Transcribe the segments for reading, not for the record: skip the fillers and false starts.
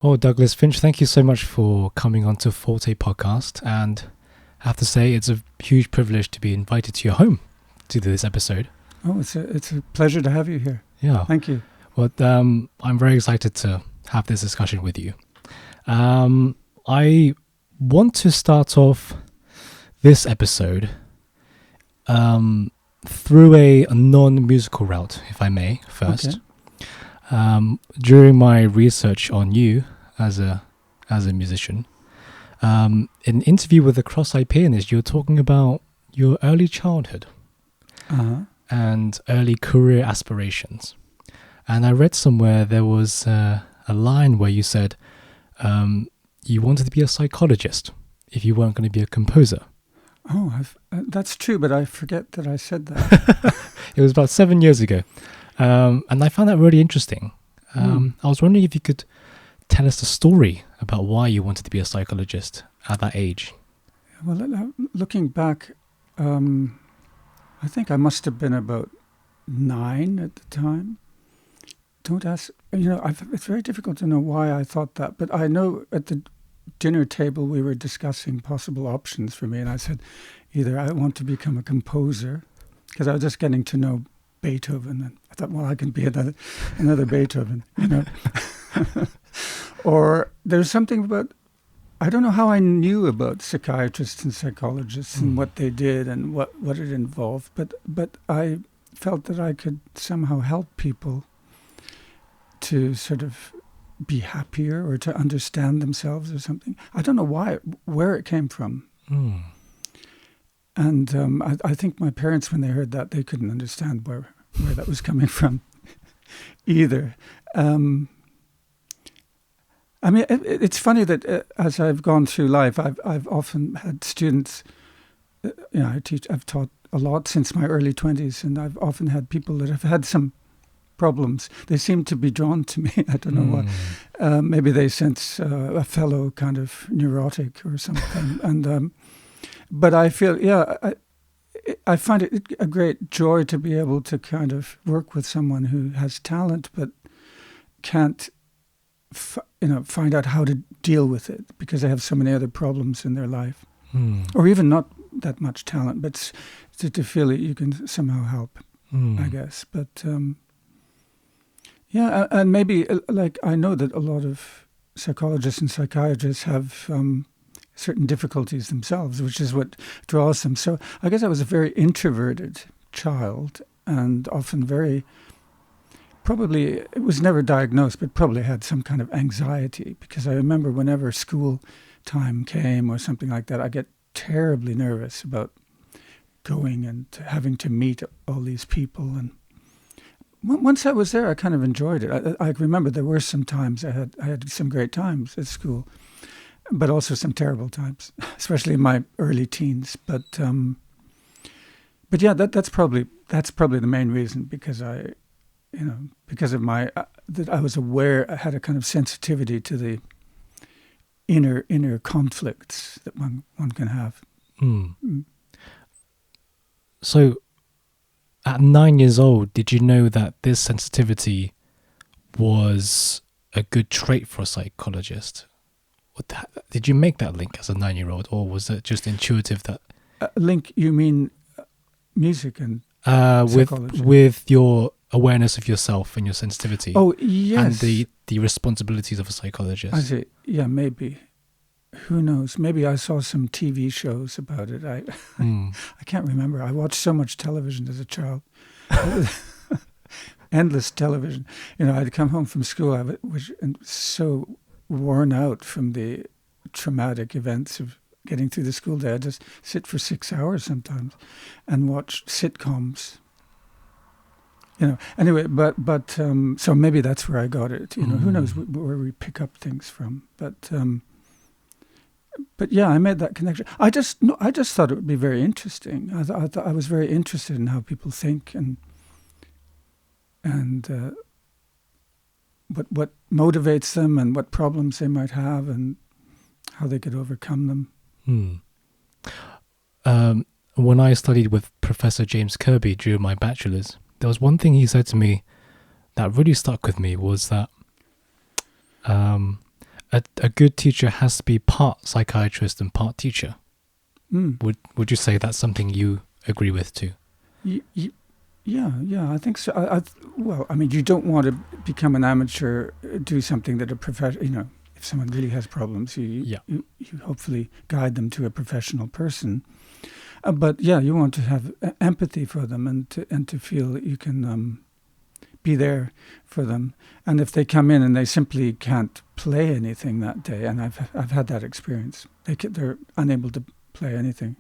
Oh, Douglas Finch, thank you so much for coming on to Forte Podcast. And I have to say, it's a huge privilege to be invited to your home to do this episode. Oh, it's a pleasure to have you here. Yeah. Thank you. Well, I'm very excited to have this discussion with you. I want to start off this episode through a non-musical route, if I may, first. Okay. During my research on you as a musician, in an interview with a cross-eyed pianist, you were talking about your early childhood and early career aspirations. And I read somewhere there was a line where you said you wanted to be a psychologist if you weren't going to be a composer. Oh, that's true, but I forget that I said that. It was about 7 years ago. And I found that really interesting. I was wondering if you could tell us the story about why you wanted to be a psychologist at that age. Well, looking back, I think I must have been about 9 at the time. Don't ask, it's very difficult to know why I thought that, but I know at the dinner table we were discussing possible options for me, and I said either I want to become a composer, because I was just getting to know Beethoven, and I thought, well, I can be another Beethoven, Or there's something about, I don't know how I knew about psychiatrists and psychologists and what they did and what it involved, but I felt that I could somehow help people to sort of be happier or to understand themselves or something. I don't know where it came from. And I think my parents, when they heard that, they couldn't understand where that was coming from either. It's funny that as I've gone through life, I've often had students. I've taught a lot since my early 20s, and I've often had people that have had some problems. They seem to be drawn to me. I don't know why. Maybe they sense a fellow kind of neurotic or something, and. But I feel, I find it a great joy to be able to kind of work with someone who has talent but can't, find out how to deal with it because they have so many other problems in their life, or even not that much talent, but to feel that you can somehow help, I guess. But and maybe I know that a lot of psychologists and psychiatrists have certain difficulties themselves, which is what draws them. So I guess I was a very introverted child and often probably, it was never diagnosed, but probably had some kind of anxiety, because I remember whenever school time came or something like that, I get terribly nervous about going and having to meet all these people. And once I was there, I kind of enjoyed it. I remember there were some times I had some great times at school, but also some terrible times, especially in my early teens. But yeah, that's probably the main reason, because because of my that I was aware, I had a kind of sensitivity to the inner conflicts that one can have. So, at 9 years old, did you know that this sensitivity was a good trait for a psychologist? Did you make that link as a 9-year-old, or was it just intuitive that link? You mean music and psychology? with your awareness of yourself and your sensitivity? Oh, yes. And the responsibilities of a psychologist. I see. Yeah, maybe. Who knows? Maybe I saw some TV shows about it. I can't remember. I watched so much television as a child. Endless television. I'd come home from school. I was so worn out from the traumatic events of getting through the school day. I'd just sit for 6 hours sometimes and watch sitcoms. Anyway, but so maybe that's where I got it. Who knows where we pick up things from. But yeah, I made that connection. I just thought it would be very interesting. I thought I was very interested in how people think and what motivates them and what problems they might have and how they could overcome them. When I studied with Professor James Kirby during my bachelor's, there was one thing he said to me that really stuck with me, was that a good teacher has to be part psychiatrist and part teacher. Mm. Would you say that's something you agree with too? Yeah, I think so. Well, I mean, you don't want to become an amateur, do something that a professional, you know, if someone really has problems, you hopefully guide them to a professional person. But yeah, you want to have empathy for them and to feel that you can be there for them. And if they come in and they simply can't play anything that day, and I've had that experience, they're unable to play anything.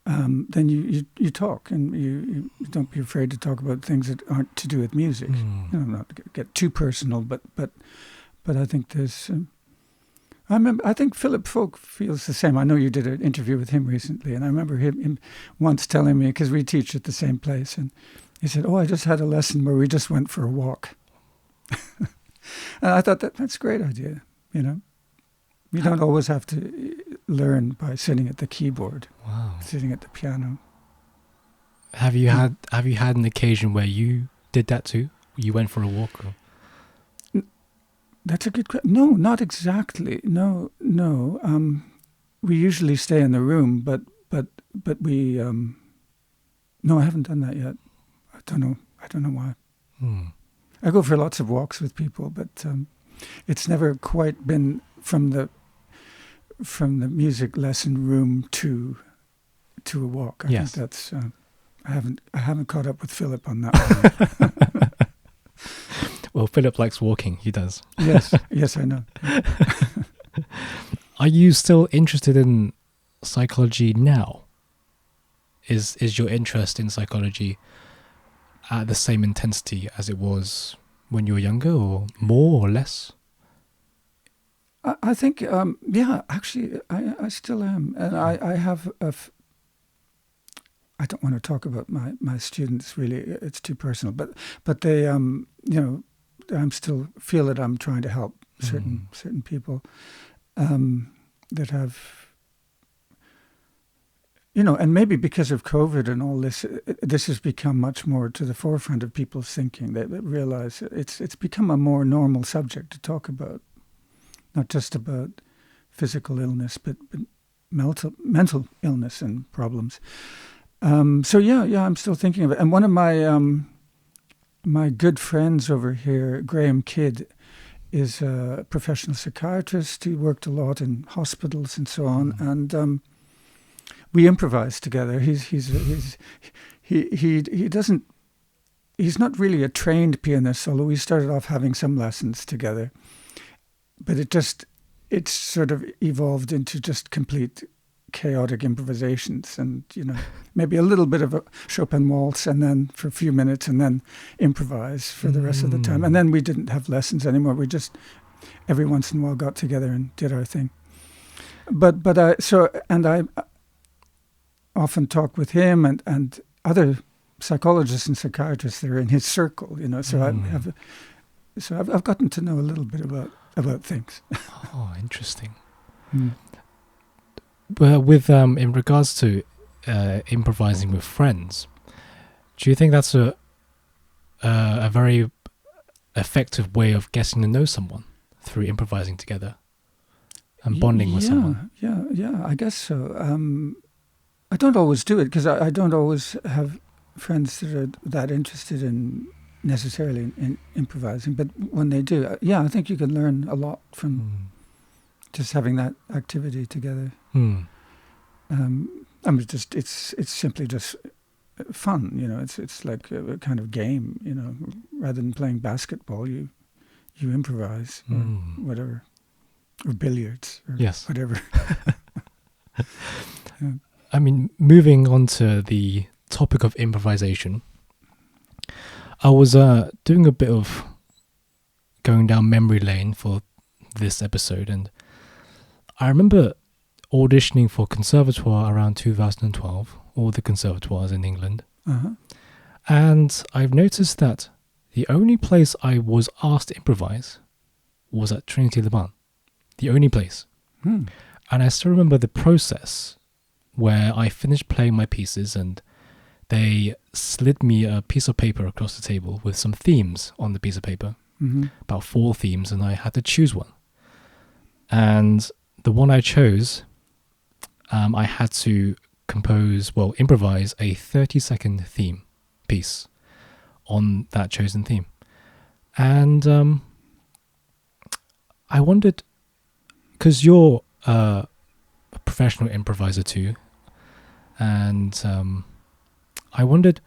Then you talk, and you don't be afraid to talk about things that aren't to do with music. You know, not to get too personal, but I think there's. I think Philip Folk feels the same. I know you did an interview with him recently, and I remember him once telling me, because we teach at the same place, and he said, "Oh, I just had a lesson where we just went for a walk," and I thought that's a great idea. You know, you don't always have to learn by sitting at the keyboard. Wow. Sitting at the piano. Have you had an occasion where you did that too? You went for a walk? Or? That's a good question. No, not exactly. No. We usually stay in the room, but we. No, I haven't done that yet. I don't know why. I go for lots of walks with people, but it's never quite been from the music lesson room to a walk. I think that's. I haven't caught up with Philip on that one. Well, Philip likes walking. He does. Yes, I know. Are you still interested in psychology now? Is your interest in psychology at the same intensity as it was when you were younger, or more or less? I think, actually, I still am. And I have I don't want to talk about my students, really. It's too personal. But they, I still feel that I'm trying to help certain people that have, and maybe because of COVID and all this, this has become much more to the forefront of people's thinking. They realize it's become a more normal subject to talk about. Not just about physical illness, but mental illness and problems. So I'm still thinking of it. And one of my good friends over here, Graham Kidd, is a professional psychiatrist. He worked a lot in hospitals and so on, and we improvise together. He's not really a trained pianist, although we started off having some lessons together. But it's sort of evolved into just complete chaotic improvisations, and maybe a little bit of a Chopin waltz, and then for a few minutes, and then improvise for the rest of the time. And then we didn't have lessons anymore. We just every once in a while got together and did our thing. But I often talk with him and other psychologists and psychiatrists that are in his circle. So I've gotten to know a little bit about things. Oh, interesting. Well, with in regards to improvising with friends, do you think that's a very effective way of getting to know someone through improvising together and bonding with someone? Yeah, I guess so. I don't always do it because I don't always have friends that are that interested in necessarily in improvising, but when they do, I think you can learn a lot from just having that activity together. It's simply just fun, it's like a kind of game, rather than playing basketball, you improvise or whatever, or billiards or whatever. I mean, moving on to the topic of improvisation, I was doing a bit of going down memory lane for this episode, and I remember auditioning for Conservatoire around 2012, all the conservatoires in England. And I've noticed that the only place I was asked to improvise was at Trinity, Laban. The only place. And I still remember the process where I finished playing my pieces and they slid me a piece of paper across the table with some themes on the piece of paper, about 4 themes, and I had to choose one. And the one I chose, I had to improvise a 30-second theme piece on that chosen theme. And I wondered, because you're a professional improviser too, and I wondered,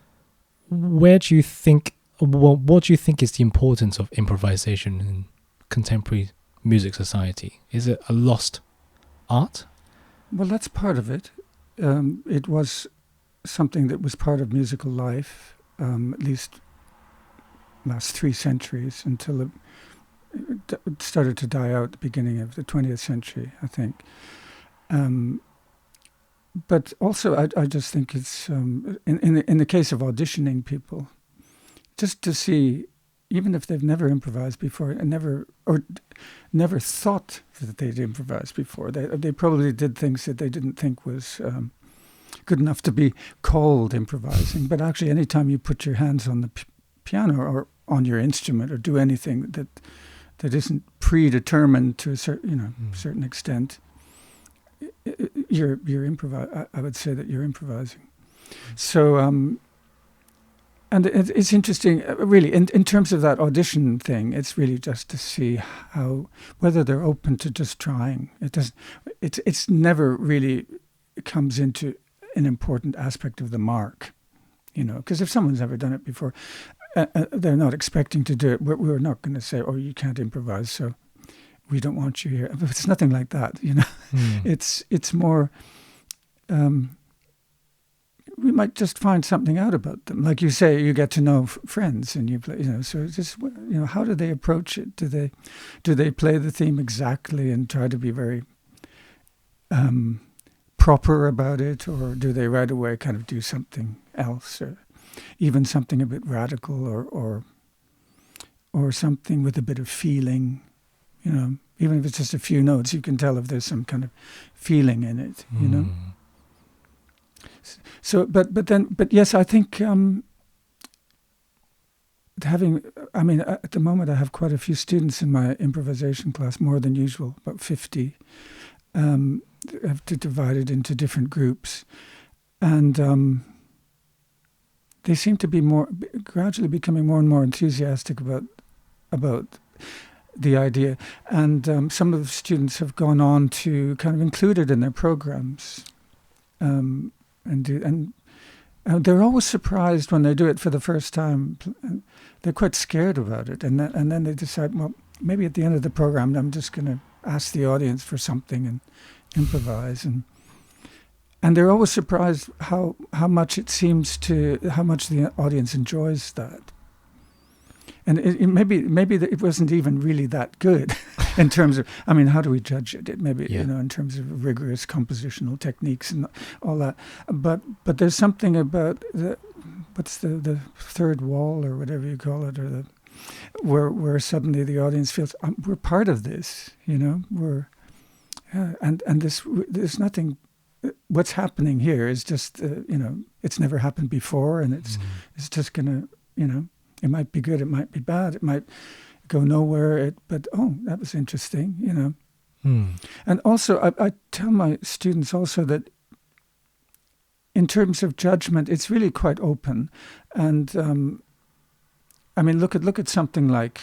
what do you think is the importance of improvisation in contemporary music society? Is it a lost art? Well, that's part of it. It was something that was part of musical life, at least last 3 centuries, until it started to die out at the beginning of the 20th century, I think. But also, I just think it's, in the case of auditioning people, just to see, even if they've never improvised before and never thought that they'd improvised before, they probably did things that they didn't think was good enough to be called improvising. But actually, anytime you put your hands on the piano or on your instrument or do anything that isn't predetermined to a certain extent, you're improvising. I would say that you're improvising. So, and it's interesting, really, in terms of that audition thing. It's really just to see whether they're open to just trying. It's never really comes into an important aspect of the mark, because if someone's ever done it before, they're not expecting to do it. We're not going to say, "Oh, you can't improvise, so we don't want you here." But it's nothing like that, It's more. We might just find something out about them, like you say. You get to know friends, and you play. So it's just how do they approach it? Do they play the theme exactly and try to be very proper about it, or do they right away kind of do something else, or even something a bit radical, or something with a bit of feeling? Even if it's just a few notes, you can tell if there's some kind of feeling in it. So, but yes, I think at the moment I have quite a few students in my improvisation class, more than usual, about 50. I have to divide it into different groups, and they seem to be gradually becoming more and more enthusiastic about the idea, and some of the students have gone on to kind of include it in their programs. And they're always surprised when they do it for the first time. They're quite scared about it, and then they decide, well, maybe at the end of the program, I'm just going to ask the audience for something and improvise. And they're always surprised how much the audience enjoys that. And maybe it wasn't even really that good in terms of, how do we judge it? It maybe, in terms of rigorous compositional techniques and all that. But there's something about what's the third wall or whatever you call it, or where suddenly the audience feels we're part of this, we're, and there's nothing. What's happening here is just, it's never happened before, and it's just gonna, it might be good, it might be bad, it might go nowhere. But that was interesting, And also, I tell my students also that in terms of judgment, it's really quite open. And look at something like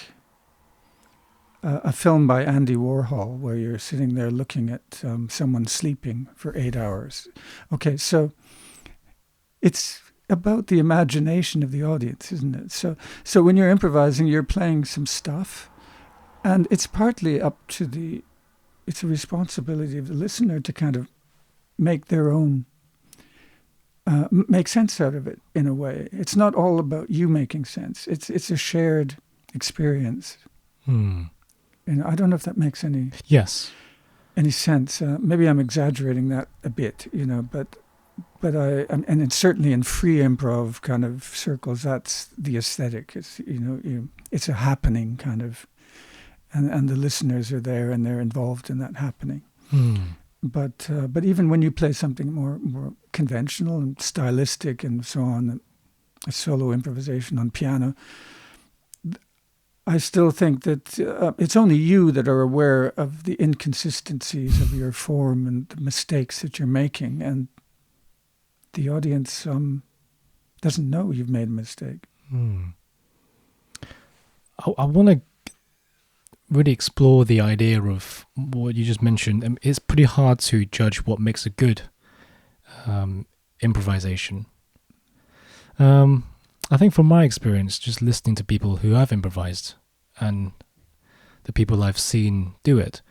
a film by Andy Warhol, where you're sitting there looking at someone sleeping for 8 hours. Okay, so it's about the imagination of the audience, isn't it? So when you're improvising, you're playing some stuff, and it's partly up to it's a responsibility of the listener to kind of make their own, make sense out of it in a way. It's not all about you making sense. It's a shared experience. I don't know if that makes any sense. Maybe I'm exaggerating that a bit, but and it's certainly in free improv kind of circles, that's the aesthetic. It's it's a happening kind of, and the listeners are there and they're involved in that happening. But even when you play something more conventional and stylistic and so on, a solo improvisation on piano, I still think that it's only you that are aware of the inconsistencies of your form and the mistakes that you're making, and the audience doesn't know you've made a mistake. I want to really explore the idea of what you just mentioned. It's pretty hard to judge what makes a good improvisation. I think from my experience, just listening to people who have improvised and the people I've seen do it,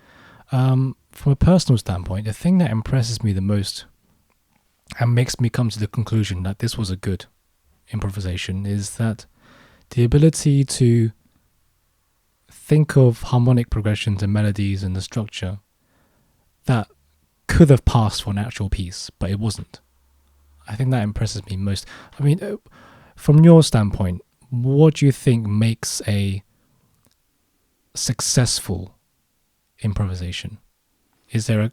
from a personal standpoint, the thing that impresses me the most and makes me come to the conclusion that this was a good improvisation is that the ability to think of harmonic progressions and melodies and the structure that could have passed for an actual piece, but it wasn't. I think that impresses me most. I mean, from your standpoint, what do you think makes a successful improvisation? Is there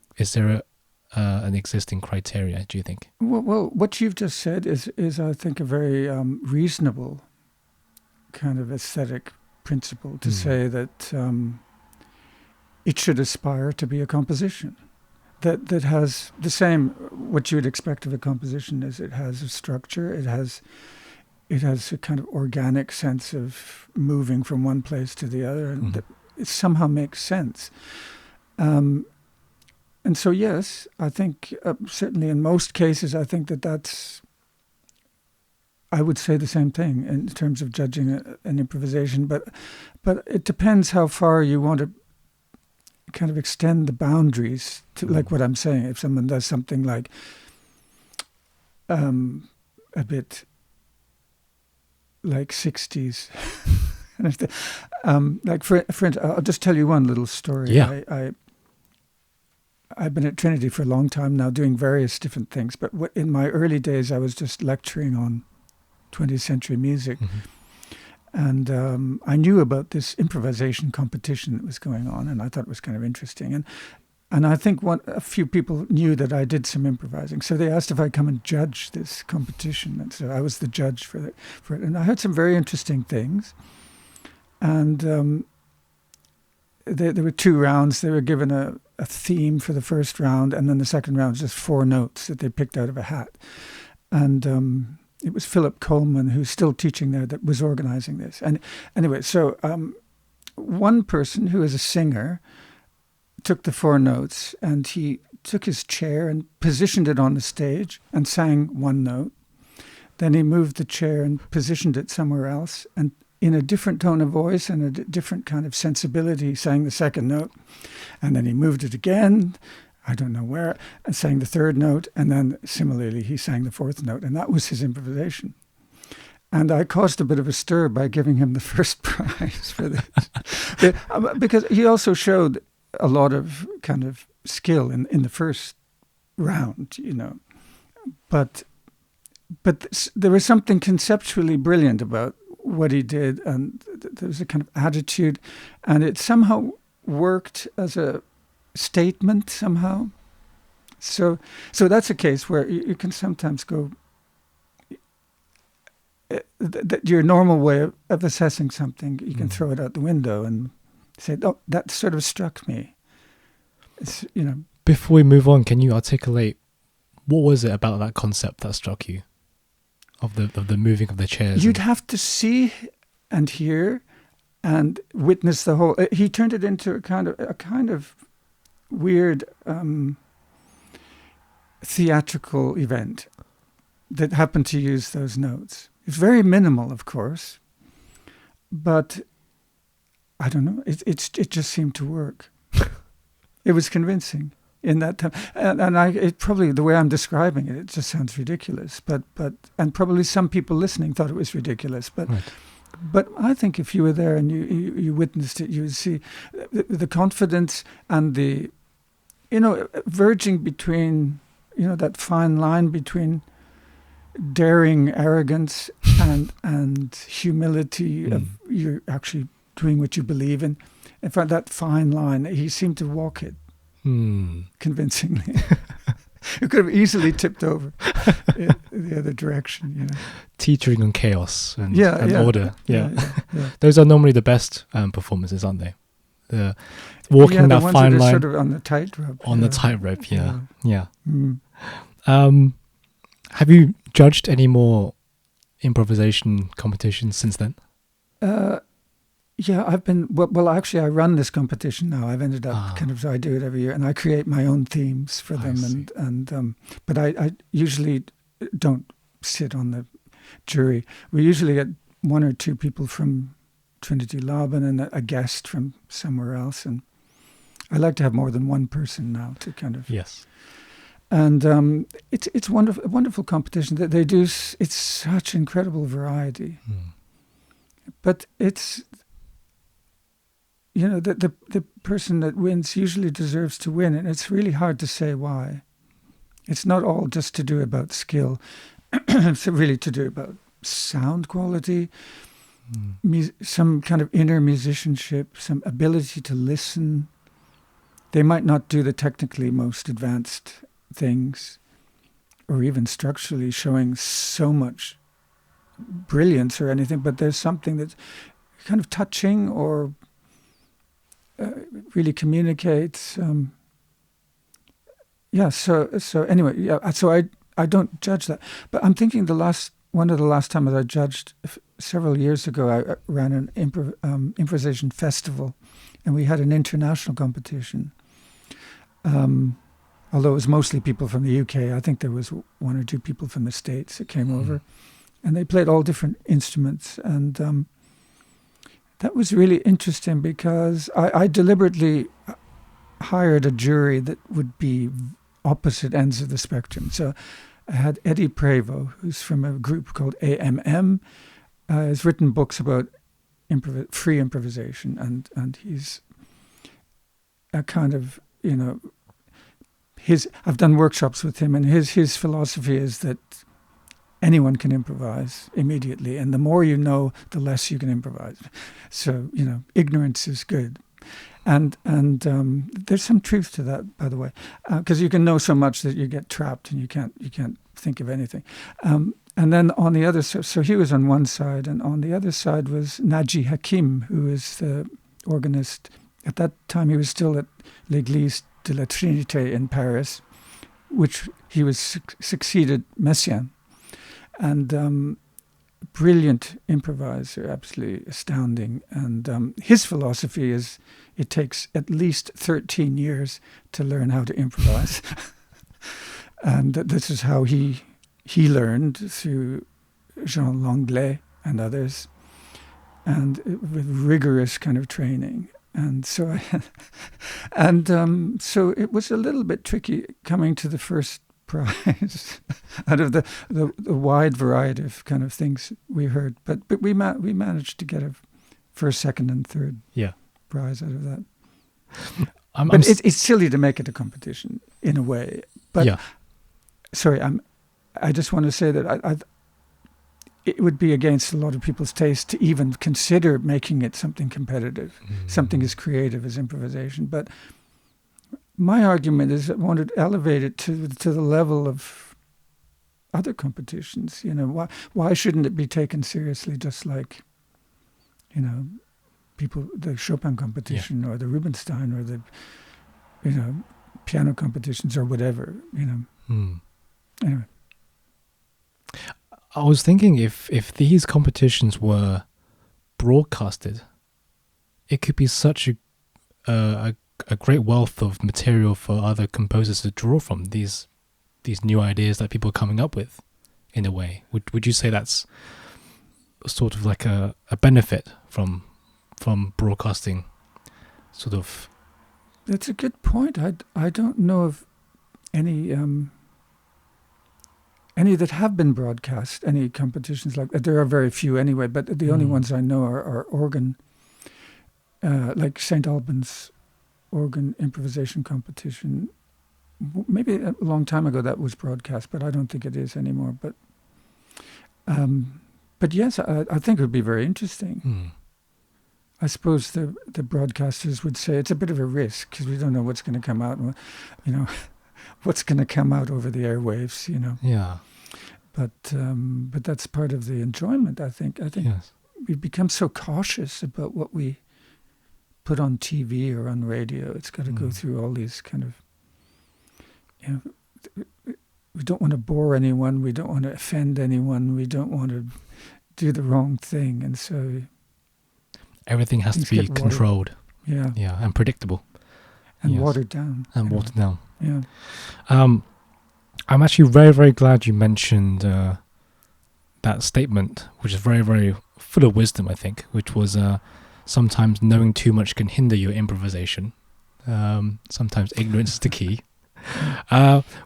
an existing criteria, do you think? Well, what you've just said is I think, a very reasonable kind of aesthetic principle to say that it should aspire to be a composition that has the same, what you would expect of a composition is it has a structure, it has a kind of organic sense of moving from one place to the other, and that it somehow makes sense. And so, yes, I think certainly in most cases, I think that's, I would say the same thing in terms of judging an improvisation, but it depends how far you want to kind of extend the boundaries to, like what I'm saying. If someone does something like a bit like 60s, like for instance, I'll just tell you one little story. Yeah. I've been at Trinity for a long time now, doing various different things. But in my early days, I was just lecturing on 20th century music. And I knew about this improvisation competition that was going on, and I thought it was kind of interesting. And I think a few people knew that I did some improvising. So they asked if I'd come and judge this competition. And so I was the judge for it. And I heard some very interesting things. And there were 2 rounds. They were given a theme for the first round, and then the second round was just 4 notes that they picked out of a hat. And it was Philip Coleman, who's still teaching there, that was organizing this. And anyway, so one person who is a singer took the 4 notes, and he took his chair and positioned it on the stage and sang 1 note. Then he moved the chair and positioned it somewhere else, and in a different tone of voice and a different kind of sensibility, sang the 2nd note. And then he moved it again, I don't know where, and sang the 3rd note. And then similarly, he sang the 4th note. And that was his improvisation. And I caused a bit of a stir by giving him the first prize for this. Because he also showed a lot of kind of skill in the first round, you know. But there was something conceptually brilliant about what he did, and there was a kind of attitude, and it somehow worked as a statement somehow. So that's a case where you can sometimes go, that your normal way of assessing something, you can throw it out the window and say, oh, that sort of struck me. It's, you know. Before we move on, can you articulate what was it about that concept that struck you? Of the moving of the chairs. You'd have to see and hear and witness the whole. He turned it into a kind of weird theatrical event that happened to use those notes. It's very minimal, of course, but I don't know. It just seemed to work. It was convincing in that time, and probably the way I'm describing it just sounds ridiculous. But probably some people listening thought it was ridiculous. But right. But I think if you were there and you witnessed it, you would see the confidence and the, verging between, that fine line between daring arrogance and humility of you're actually doing what you believe in. In fact, that fine line, he seemed to walk it convincingly. It could have easily tipped over in the other direction, you know. Teetering on chaos and Yeah. order. Yeah. Yeah. Those are normally the best performances, aren't they? The walking that the ones fine that are line sort of on the tightrope. on the tightrope. Yeah. Mm. Have you judged any more improvisation competitions since then? Yeah, I've been, well, actually, I run this competition now. I've ended up so I do it every year, and I create my own themes for them. But I usually don't sit on the jury. We usually get one or two people from Trinity, Laban, and a guest from somewhere else. And I like to have more than one person now to kind of... Yes. And it's wonderful competition that they do. It's such incredible variety. But it's... You know, the person that wins usually deserves to win, and it's really hard to say why. It's not all just to do about skill. It's really to do about sound quality, some kind of inner musicianship, some ability to listen. They might not do the technically most advanced things, or even structurally showing so much brilliance or anything, but there's something that's kind of touching or... really communicates. So anyway, so I don't judge that. But I'm thinking one of the last times I judged several years ago, I ran an improvisation festival, and we had an international competition. Although it was mostly people from the UK, I think there was one or two people from the States that came over, and they played all different instruments. And that was really interesting because I deliberately hired a jury that would be opposite ends of the spectrum. So I had Eddie Prevost, who's from a group called Eminem, has written books about free improvisation, and he's a kind of, you know, I've done workshops with him, and his philosophy is that anyone can improvise immediately, and the more you know, the less you can improvise. So, you know, ignorance is good. And there's some truth to that, by the way, because you can know so much that you get trapped and you can't think of anything. And then on the other side, so he was on one side, and on the other side was Naji Hakim, who is the organist. At that time, he was still at l'Église de la Trinité in Paris, which he was succeeded Messiaen. And brilliant improviser, absolutely astounding. And his philosophy is it takes at least 13 years to learn how to improvise. And this is how he learned through Jean Langlais and others, and with rigorous kind of training. And so, so it was a little bit tricky coming to the first prize out of the wide variety of kind of things we heard, but we managed to get a first, second, and third prize out of that. It's silly to make it a competition in a way. But sorry, I just want to say that it would be against a lot of people's taste to even consider making it something competitive, something as creative as improvisation. But my argument is that I wanted to elevate it to the level of other competitions. You know, why shouldn't it be taken seriously, just like, you know, the Chopin competition or the Rubinstein or the, you know, piano competitions or whatever, you know. Anyway. I was thinking if these competitions were broadcasted, it could be such a great wealth of material for other composers to draw from, these new ideas that people are coming up with, in a way. Would you say that's sort of like a benefit from broadcasting, sort of? That's a good point. I don't know of any that have been broadcast, any competitions like that. There are very few anyway, but the only ones I know are organ, like St. Albans organ improvisation competition. Maybe a long time ago that was broadcast, but I don't think it is anymore. But yes, I think it would be very interesting. I suppose the broadcasters would say it's a bit of a risk because we don't know what's going to come out. And, you know, what's going to come out over the airwaves, you know. Yeah. But that's part of the enjoyment, I think. Yes. We've become so cautious about what we put on TV or on radio. It's got to go through all these kind of, you know, we don't want to bore anyone. We don't want to offend anyone. We don't want to do the wrong thing. And so everything has to be controlled. Yeah. Yeah, and predictable. And watered down. And watered down. Yeah. I'm actually very, very glad you mentioned that statement, which is very, very full of wisdom, I think, which was sometimes knowing too much can hinder your improvisation. Sometimes ignorance is the key.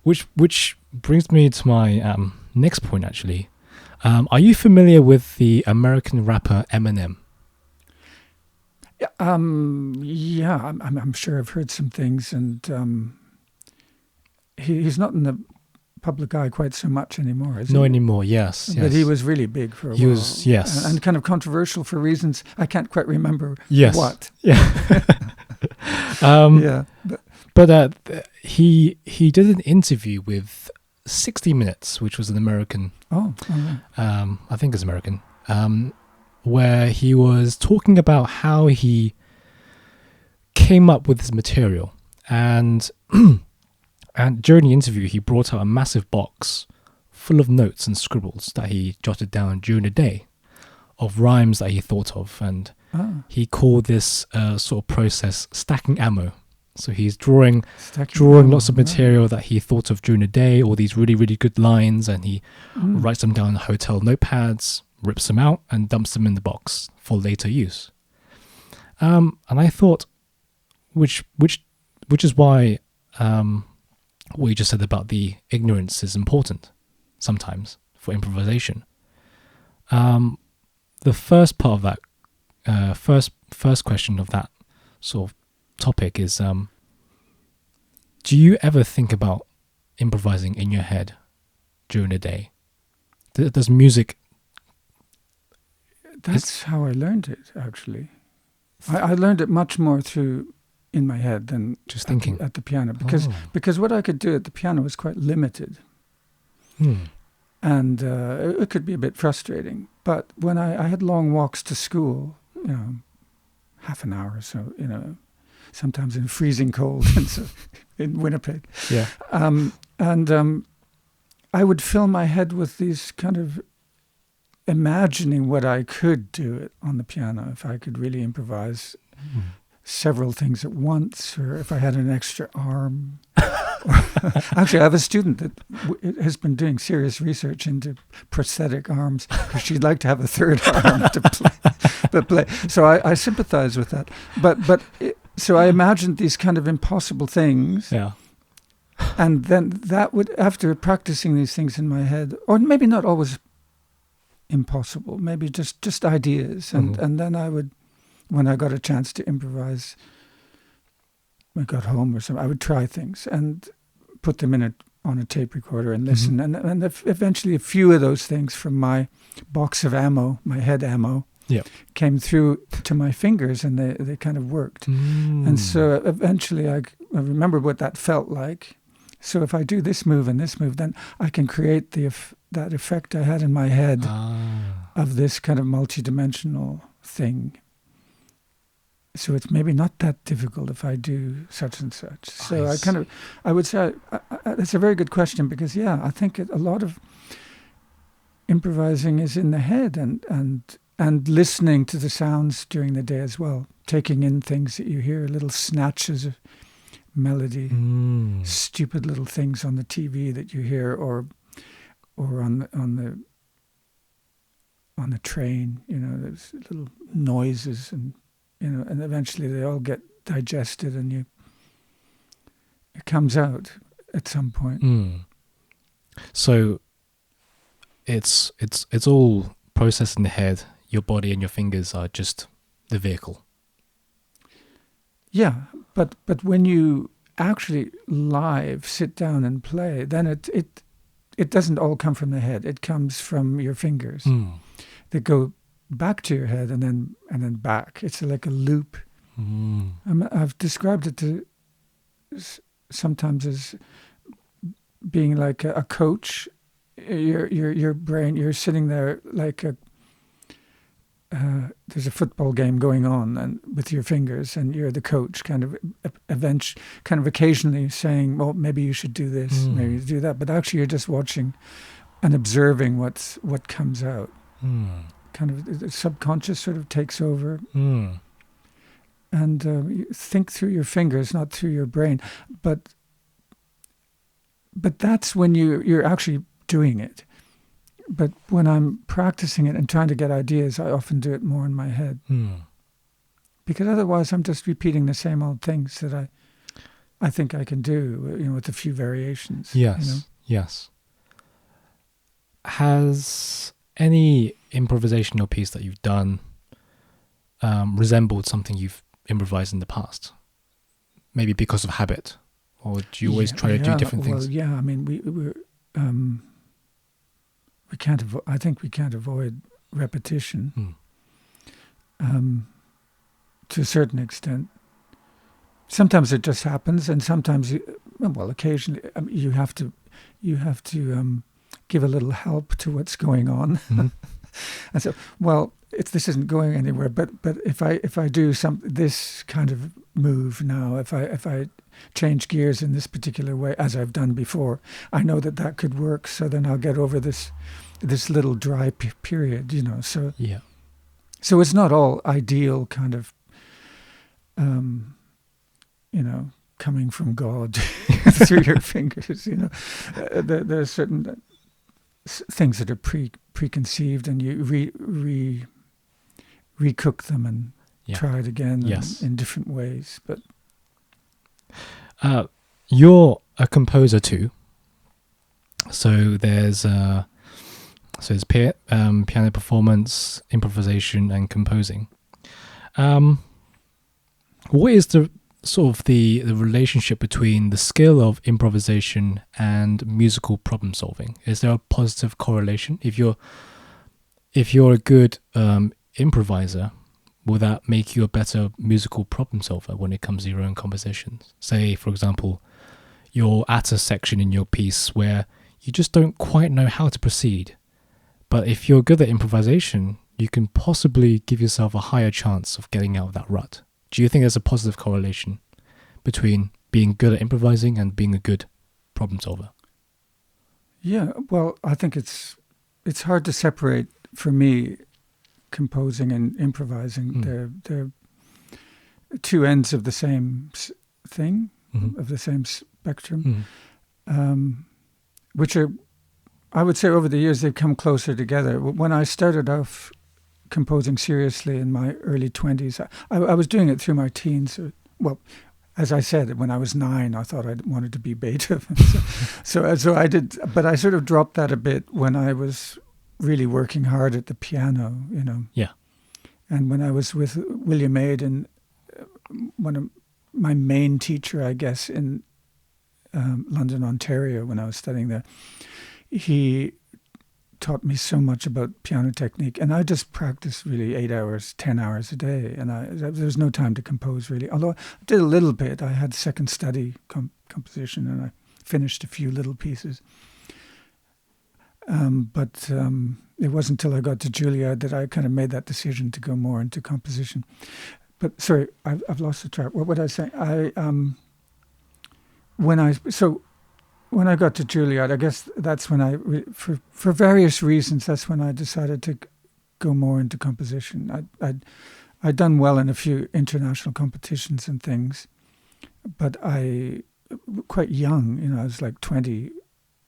Which brings me to my next point, actually. Are you familiar with the American rapper Eminem? Yeah, I'm sure I've heard some things, and he's not in the public eye quite so much anymore, is he? No anymore, yes. But he was really big for a while. He was, yes. And kind of controversial for reasons I can't quite remember what. Yeah. Yeah. But he did an interview with 60 Minutes, which was an American, I think it's American, where he was talking about how he came up with his material. And during the interview, he brought out a massive box full of notes and scribbles that he jotted down during the day of rhymes that he thought of. And he called this sort of process stacking ammo. So he's drawing lots of material that he thought of during the day, all these really, really good lines, and he writes them down on hotel notepads, rips them out, and dumps them in the box for later use. And I thought, which is why what you just said about the ignorance is important sometimes for improvisation. The first part of that, first question of that sort of topic is, do you ever think about improvising in your head during the day? Does music... That's how I learned it, actually. I learned it much more through in my head than just thinking at the piano, because what I could do at the piano was quite limited. And it could be a bit frustrating. But when I had long walks to school, you know, half an hour or so, you know, sometimes in freezing cold and so in Winnipeg. Yeah. And I would fill my head with these kind of imagining what I could do it on the piano, if I could really improvise several things at once, or if I had an extra arm. Actually, I have a student that has been doing serious research into prosthetic arms because she'd like to have a third arm to play. So I sympathize with that. So I imagined these kind of impossible things. Yeah. And then that would, after practicing these things in my head, or maybe not always impossible, maybe just ideas. And then I would, when I got a chance to improvise, I got home or something, I would try things and put them on a tape recorder and listen. And eventually a few of those things from my box of ammo, my head ammo, came through to my fingers, and they kind of worked. And so eventually I remember what that felt like. So if I do this move and this move, then I can create that effect I had in my head of this kind of multidimensional thing. So it's maybe not that difficult if I do such and such. So I would say that's a very good question, because I think a lot of improvising is in the head, and listening to the sounds during the day as well, taking in things that you hear, little snatches of melody, stupid little things on the TV that you hear, or on the train. You know, there's little noises, and you know, and eventually they all get digested, and it comes out at some point. So it's all processed in the head. Your body and your fingers are just the vehicle. Yeah, but when you actually live sit down and play, then it doesn't all come from the head. It comes from your fingers. They go back to your head and then back. It's like a loop. I've described it sometimes as being like a coach. Your brain, you're sitting there like there's a football game going on, and with your fingers, and you're the coach, kind of occasionally saying, well, maybe you should do this, maybe you do that, but actually you're just watching and observing what comes out. Kind of the subconscious sort of takes over, and you think through your fingers, not through your brain, but that's when you're actually doing it. But when I'm practicing it and trying to get ideas, I often do it more in my head. Because otherwise I'm just repeating the same old things that I think I can do, with a few variations. Yes, yes. Has any improvisational piece that you've done resembled something you've improvised in the past? Maybe because of habit? Or do you always try to do different things? Well, yeah, I mean, we can't I think we can't avoid repetition to a certain extent. Sometimes it just happens, and sometimes, occasionally you have to give a little help to what's going on. And so, this isn't going anywhere. But if I do this kind of move now, if I change gears in this particular way, as I've done before, I know that could work. So then I'll get over this little dry period, So yeah. So it's not all ideal, kind of, coming from God through your fingers. There are certain things that are preconceived, and you recook them and try it again in different ways. But you're a composer too. So there's piano performance, improvisation, and composing. What is the sort of the relationship between the skill of improvisation and musical problem solving? Is there a positive correlation? If you're a good improviser, will that make you a better musical problem solver when it comes to your own compositions? Say, for example, you're at a section in your piece where you just don't quite know how to proceed. But if you're good at improvisation, you can possibly give yourself a higher chance of getting out of that rut. Do you think there's a positive correlation between being good at improvising and being a good problem solver? Yeah, well, I think it's hard to separate, for me, composing and improvising. They're two ends of the same thing, of the same spectrum, which are, I would say, over the years they've come closer together. When I started off composing seriously in my early 20s, I was doing it through my teens. Well, as I said, when I was 9, I thought I wanted to be Beethoven. So I did, but I sort of dropped that a bit when I was really working hard at the piano, Yeah. And when I was with William Aiden, one of my main teacher, I guess, in London, Ontario, when I was studying there, he taught me so much about piano technique, and I just practiced really 8 hours, 10 hours a day, and there was no time to compose really. Although I did a little bit. I had second study composition, and I finished a few little pieces. But it wasn't until I got to Juilliard that I kind of made that decision to go more into composition. But sorry, I've lost the track. What would I say? When I got to Juilliard, I guess that's when for various reasons, that's when I decided to go more into composition. I'd done well in a few international competitions and things, but quite young, I was like 20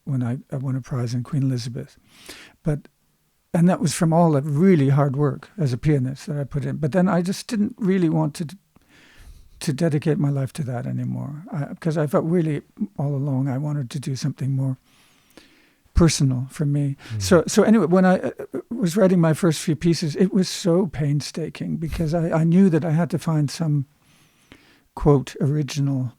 when I won a prize in Queen Elizabeth. And that was from all the really hard work as a pianist that I put in. But then I just didn't really want to dedicate my life to that anymore, because I felt really all along I wanted to do something more personal for me. So anyway, when I was writing my first few pieces, it was so painstaking because I knew that I had to find some, quote, original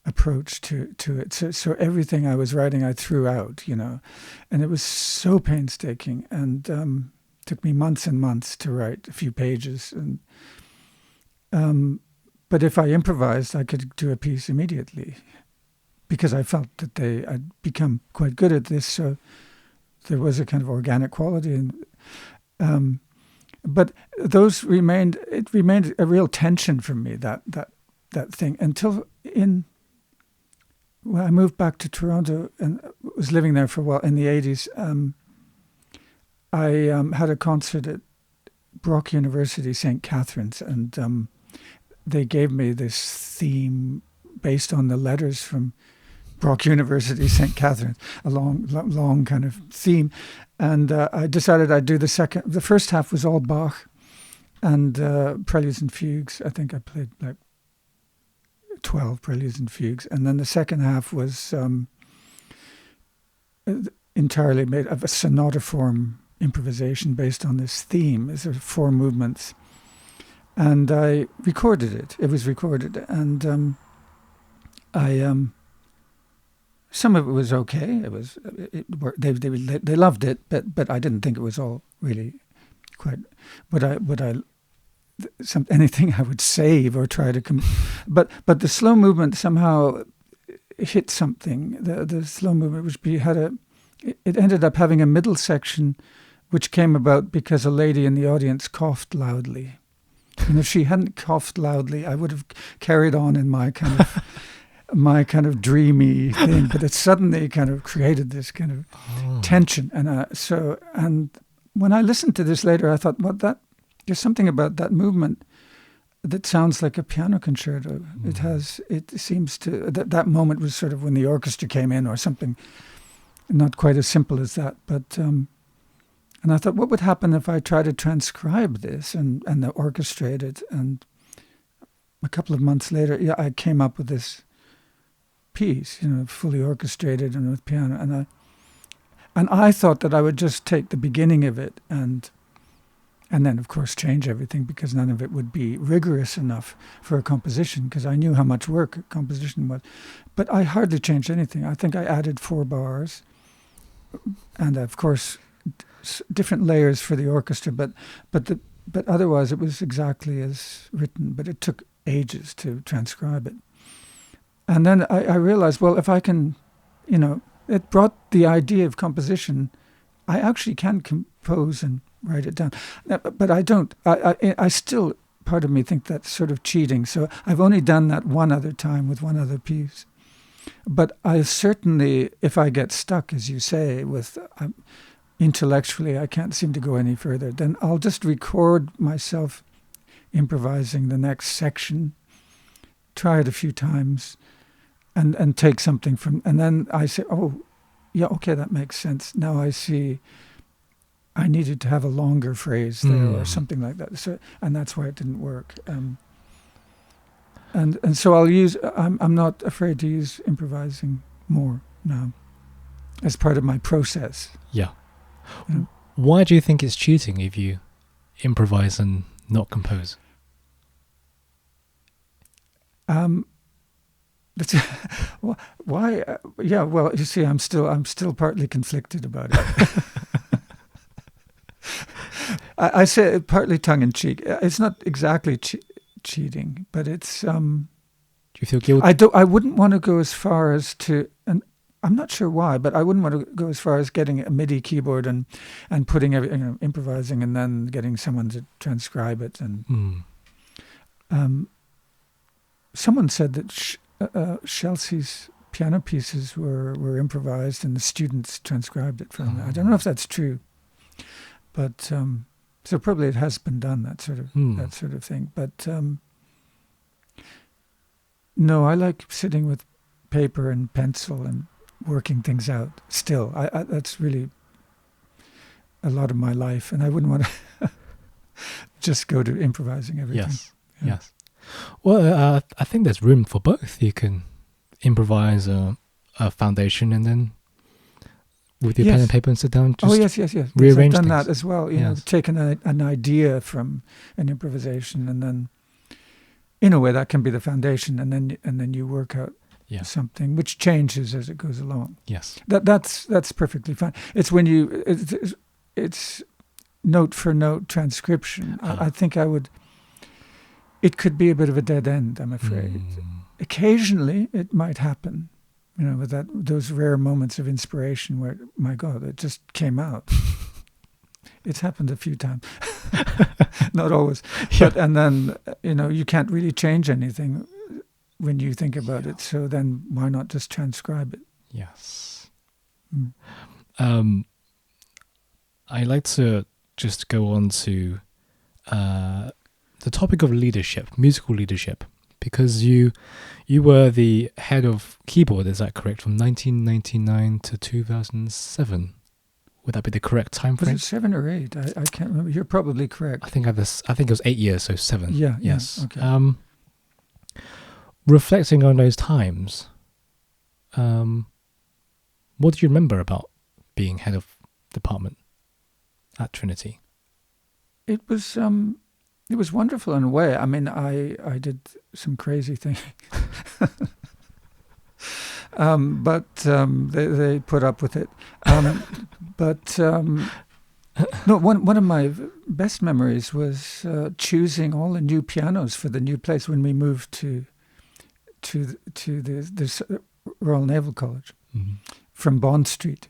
approach to it. So everything I was writing I threw out, and it was so painstaking, and took me months and months to write a few pages. And but if I improvised, I could do a piece immediately. because I felt that I'd become quite good at this, so there was a kind of organic quality. And but those remained. It remained a real tension for me, that thing, until when I moved back to Toronto and was living there for a while in the 80s. I had a concert at Brock University, St. Catherine's, and they gave me this theme based on the letters from Brock University, St. Catherine's, a long kind of theme. And I decided I'd do the first half was all Bach and preludes and fugues. I think I played like 12 preludes and fugues. And then the second half was entirely made of a sonata form improvisation based on this theme. There's 4 movements. And I recorded it. It was recorded. And some of it was okay. They loved it, but I didn't think it was all really quite anything I would save or try to but the slow movement somehow hit something. The slow movement, which it ended up having a middle section, which came about because a lady in the audience coughed loudly. And if she hadn't coughed loudly, I would have carried on in my kind of dreamy thing. But it suddenly kind of created this kind of tension. And when I listened to this later, I thought, there's something about that movement that sounds like a piano concerto. It seems to, that moment was sort of when the orchestra came in or something, not quite as simple as that, but, and I thought, what would happen if I tried to transcribe this and orchestrate it? And a couple of months later, I came up with this piece, fully orchestrated and with piano. And I thought that I would just take the beginning of it and then, of course, change everything, because none of it would be rigorous enough for a composition, because I knew how much work a composition was. But I hardly changed anything. I think I added 4 bars and, of course, different layers for the orchestra, but otherwise it was exactly as written, but it took ages to transcribe it. And then I realized, well, if I can, it brought the idea of composition. I actually can compose and write it down. But I don't. I still, part of me, think that's sort of cheating. So I've only done that one other time with one other piece. But I certainly, if I get stuck, as you say, with intellectually, I can't seem to go any further, then I'll just record myself improvising the next section, try it a few times, and take something from, and then I say, oh, yeah, okay, that makes sense. Now I see I needed to have a longer phrase there or something like that. So, and that's why it didn't work. And so I'm not afraid to use improvising more now as part of my process. Yeah. Why do you think it's cheating if you improvise and not compose? Why? Yeah. Well, you see, I'm still partly conflicted about it. I say it partly tongue in cheek. It's not exactly cheating, but it's. Do you feel guilty? I wouldn't want to go as far as to, and I'm not sure why, but I wouldn't want to go as far as getting a MIDI keyboard and putting improvising and then getting someone to transcribe it. And someone said that Chelsea's piano pieces were improvised and the students transcribed it from. I don't know if that's true, but so probably it has been done, that sort of thing. But no, I like sitting with paper and pencil and working things out. Still, I that's really a lot of my life, and I wouldn't want to just go to improvising everything. Yes. Well, I think there's room for both. You can improvise a foundation and then with your pen and paper and sit down. Just rearrange I've done things. that as well. You know, taken an idea from an improvisation and then, in a way, that can be the foundation, and then you work out something which changes as it goes along. Yes, that's perfectly fine. It's when it's note for note transcription. I think I would. It could be a bit of a dead end, I'm afraid. Occasionally, it might happen, with those rare moments of inspiration where, my God, it just came out. It's happened a few times, not always. Yeah. And then, you can't really change anything when you think about it. So then why not just transcribe it? Yes. Mm. I like to just go on to the topic of leadership, musical leadership, because you were the head of keyboard, is that correct, from 1999 to 2007? Would that be the correct time frame? Was it 7 or 8? I can't remember. You're probably correct. I think it was 8 years, so 7. Yeah. Yes. Yeah, okay. Reflecting on those times, what do you remember about being head of department at Trinity? It was wonderful in a way. I mean, I did some crazy things, but they put up with it. No, one of my best memories was choosing all the new pianos for the new place when we moved to this Royal Naval College from Bond Street.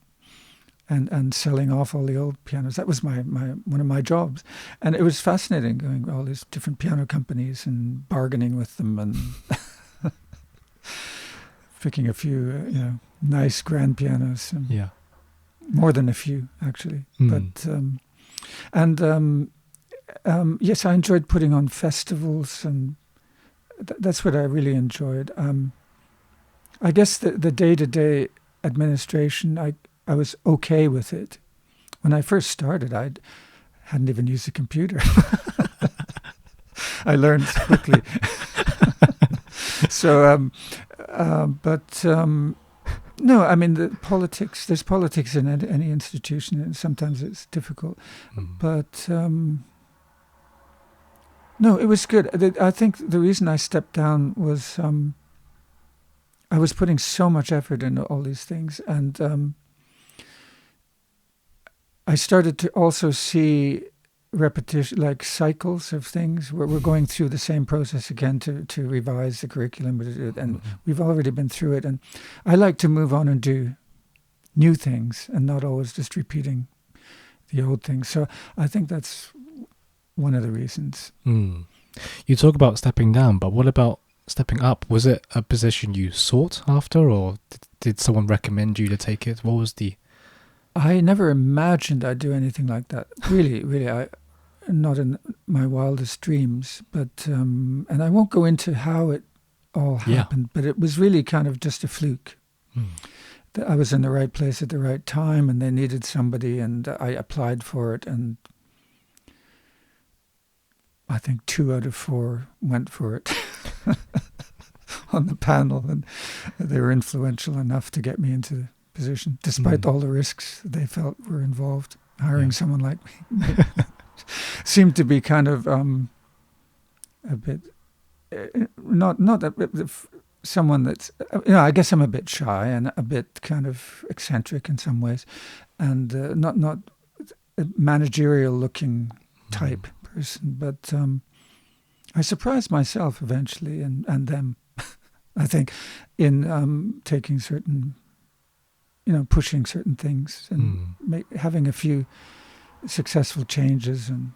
And selling off all the old pianos. That was one of my jobs. And it was fascinating going to all these different piano companies and bargaining with them and picking a few, nice grand pianos. Yeah. More than a few, actually. But yes, I enjoyed putting on festivals, and that's what I really enjoyed. I guess the day-to-day administration, I was okay with it. When I first started, I hadn't even used a computer. I learned quickly. No, I mean, there's politics in any institution, and sometimes it's difficult. But no, it was good. I think the reason I stepped down was I was putting so much effort into all these things, and I started to also see repetition, like cycles of things, where we're going through the same process again to revise the curriculum, and we've already been through it. And I like to move on and do new things and not always just repeating the old things. So I think that's one of the reasons. You talk about stepping down, but what about stepping up? Was it a position you sought after, or did someone recommend you to take it? What was the... I never imagined I'd do anything like that. Really, not in my wildest dreams. But and I won't go into how it all happened, but it was really kind of just a fluke. That I was in the right place at the right time, and they needed somebody, and I applied for it, and I think 2 out of 4 went for it on the panel, and they were influential enough to get me into the position, despite all the risks they felt were involved. Hiring someone like me seemed to be kind of a bit someone that's I guess I'm a bit shy and a bit kind of eccentric in some ways, and not a managerial looking type person, but I surprised myself eventually and them I think in taking certain, pushing certain things and having a few successful changes, and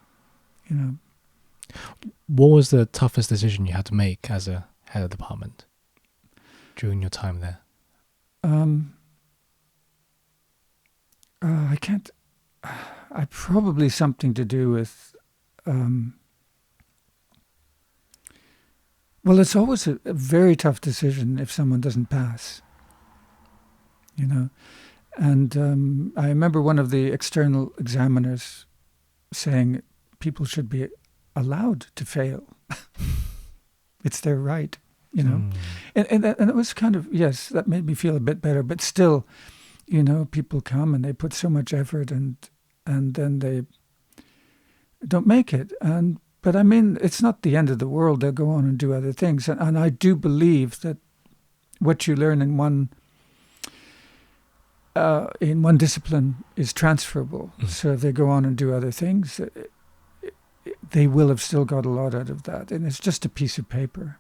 What was the toughest decision you had to make as a head of department during your time there? I can't. Probably something to do with. Well, it's always a very tough decision if someone doesn't pass. And I remember one of the external examiners saying people should be allowed to fail. It's their right, And it was kind of, yes, that made me feel a bit better. But still, people come and they put so much effort and then they don't make it. But I mean, it's not the end of the world. They'll go on and do other things. And I do believe that what you learn in one discipline is transferable. So if they go on and do other things, they will have still got a lot out of that. And it's just a piece of paper.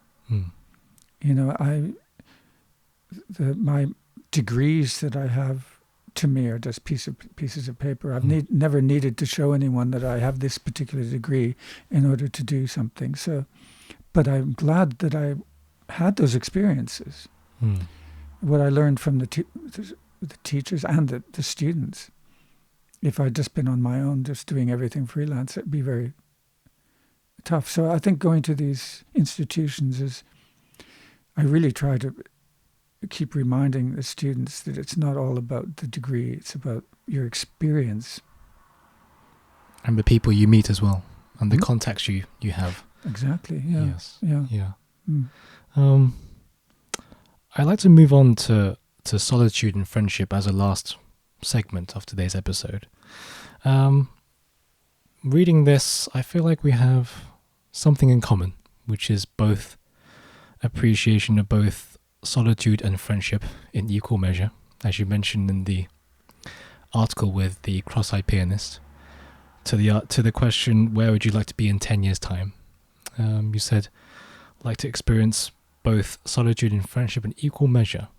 My degrees that I have to me are just pieces of paper. I've never needed to show anyone that I have this particular degree in order to do something. So, but I'm glad that I had those experiences. What I learned from the teachers and the students. If I'd just been on my own, just doing everything freelance, it'd be very tough. So I think going to these institutions is, I really try to keep reminding the students that it's not all about the degree, it's about your experience. And the people you meet as well, and the contacts you have. Exactly, yeah. Yes. Yeah. I'd like to move on to solitude and friendship as a last segment of today's episode. Reading this, I feel like we have something in common, which is both appreciation of both solitude and friendship in equal measure, as you mentioned in the article with the cross-eyed pianist. To the question, where would you like to be in 10 years' time? You said, like to experience both solitude and friendship in equal measure.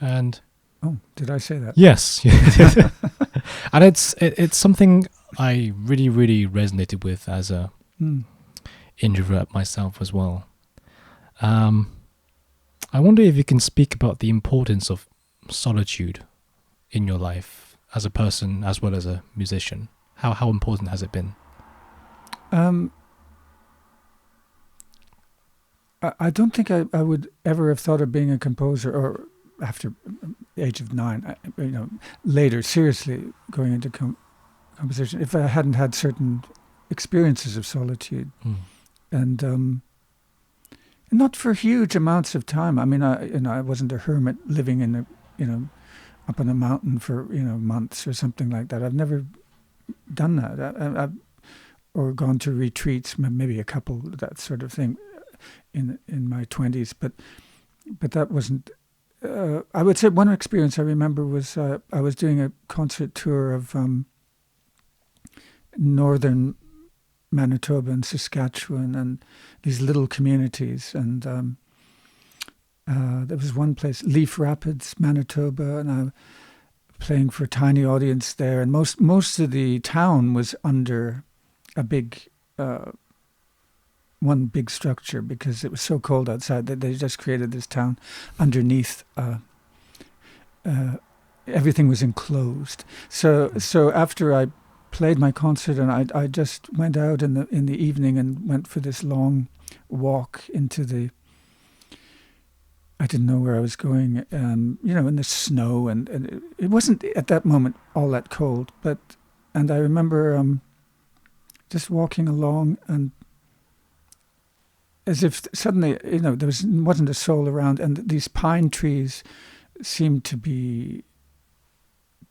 And oh, did I say that? Yes. And it's something I really, really resonated with as a introvert myself as well. I wonder if you can speak about the importance of solitude in your life as a person as well as a musician. How important has it been? I don't think I would ever have thought of being a composer, or after the age of 9, later seriously going into composition, if I hadn't had certain experiences of solitude. And not for huge amounts of time. I mean, I wasn't a hermit living in up on a mountain for months or something like that. I've never done that. Or gone to retreats, maybe a couple, that sort of thing, in my 20s. But that wasn't. I would say one experience I remember was I was doing a concert tour of northern Manitoba and Saskatchewan and these little communities, and there was one place, Leaf Rapids, Manitoba, and I was playing for a tiny audience there, and most of the town was under a big one big structure because it was so cold outside that they just created this town underneath. Everything was enclosed. So after I played my concert, and I just went out in the evening and went for this long walk into the. I didn't know where I was going, in the snow, and it wasn't at that moment all that cold, and I remember just walking along, and as if suddenly, there wasn't a soul around, and these pine trees seemed to be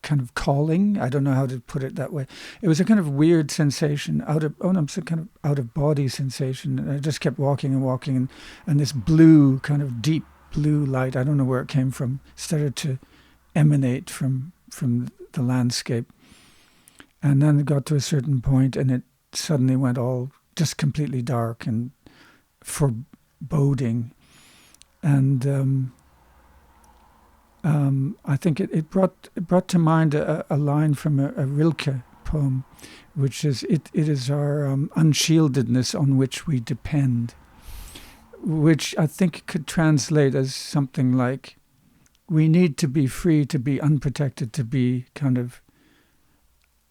kind of calling. I don't know how to put it that way. It was a kind of weird sensation, some kind of out of body sensation. And I just kept walking and walking, and this blue, kind of deep blue light, I don't know where it came from, started to emanate from the landscape. And then it got to a certain point, and it suddenly went all just completely dark and foreboding. And I think it brought to mind a line from a Rilke poem, which is, it is our unshieldedness on which we depend, which I think could translate as something like, we need to be free, to be unprotected, to be kind of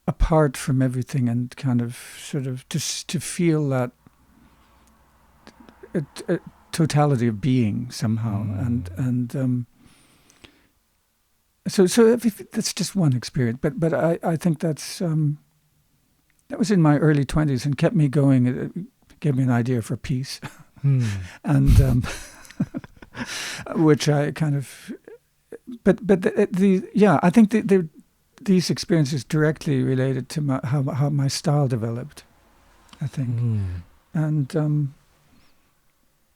apart from everything, and kind of sort of just to feel that a totality of being somehow. And so if that's just one experience, but I think that's that was in my early 20s and kept me going. It gave me an idea for peace, and which I kind of. But I think these experiences directly related to how my style developed, I think, and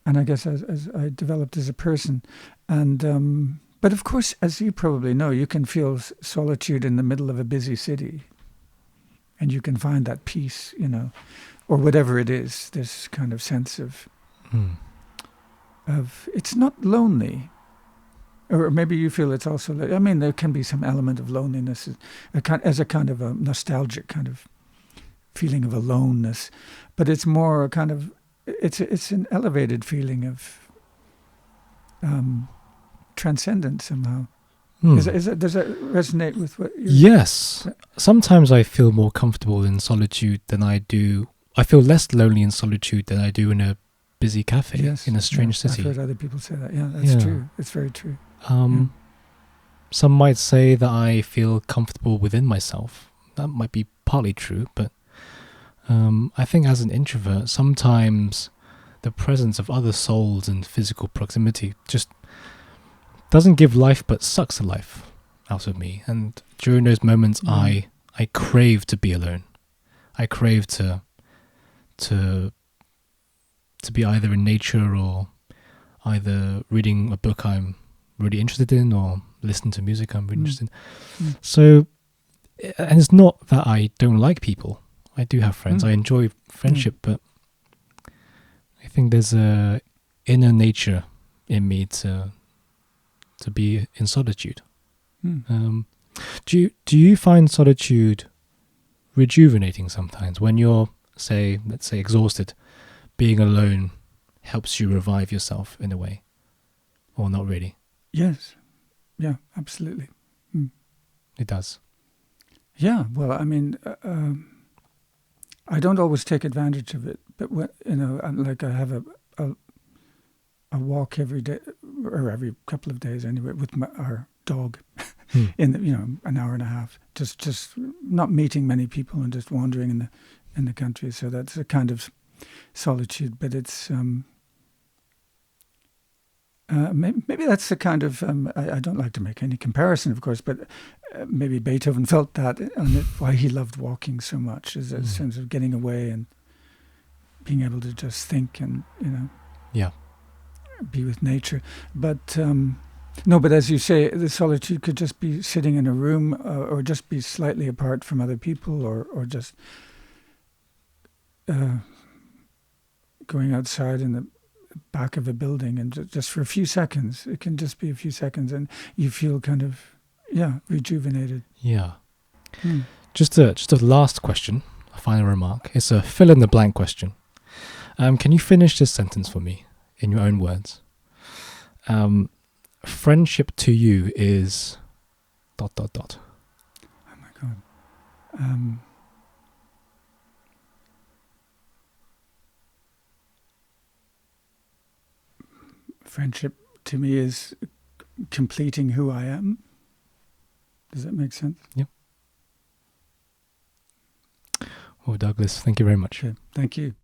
I guess as I developed as a person, and. But of course, as you probably know, you can feel solitude in the middle of a busy city, and you can find that peace, or whatever it is. This kind of sense of it's not lonely. Or maybe you feel it's also, I mean, there can be some element of loneliness as a kind of a nostalgic kind of feeling of aloneness, but it's more a kind of, it's an elevated feeling of transcendence somehow. Does that resonate with what you're... Yes. Sometimes I feel more comfortable in solitude than I do. I feel less lonely in solitude than I do in a busy cafe in a strange city. I've heard other people say that. Yeah, that's true. It's very true. Some might say that I feel comfortable within myself. That might be partly true, but I think as an introvert, sometimes the presence of other souls and physical proximity just doesn't give life but sucks the life out of me. And during those moments, I crave to be alone. I crave to be either in nature or either reading a book I'm really interested in or listening to music I'm really interested in. So, and it's not that I don't like people. I do have friends. I enjoy friendship, but I think there's a inner nature in me to be in solitude. Do you find solitude rejuvenating sometimes when you're, let's say exhausted? Being alone helps you revive yourself in a way, or not really? Yes. Yeah, absolutely. It does. Yeah, well, I mean, I don't always take advantage of it, but like I have a walk every day, or every couple of days anyway, with our dog, in an hour and a half, just not meeting many people and just wandering in the country. So that's a kind of solitude, but it's maybe that's the kind of I don't like to make any comparison, of course, but maybe Beethoven felt that, and why he loved walking so much is a sense of getting away and being able to just think and be with nature. But no, but as you say, the solitude could just be sitting in a room, or just be slightly apart from other people, or just going outside in the back of a building and just for a few seconds. It can just be a few seconds and you feel kind of rejuvenated. Just a last question, a final remark. It's a fill in the blank question. Can you finish this sentence for me in your own words? Friendship to you is ... Oh my God. Friendship to me is completing who I am. Does that make sense? Yeah. Well, Douglas, thank you very much. Okay. Thank you.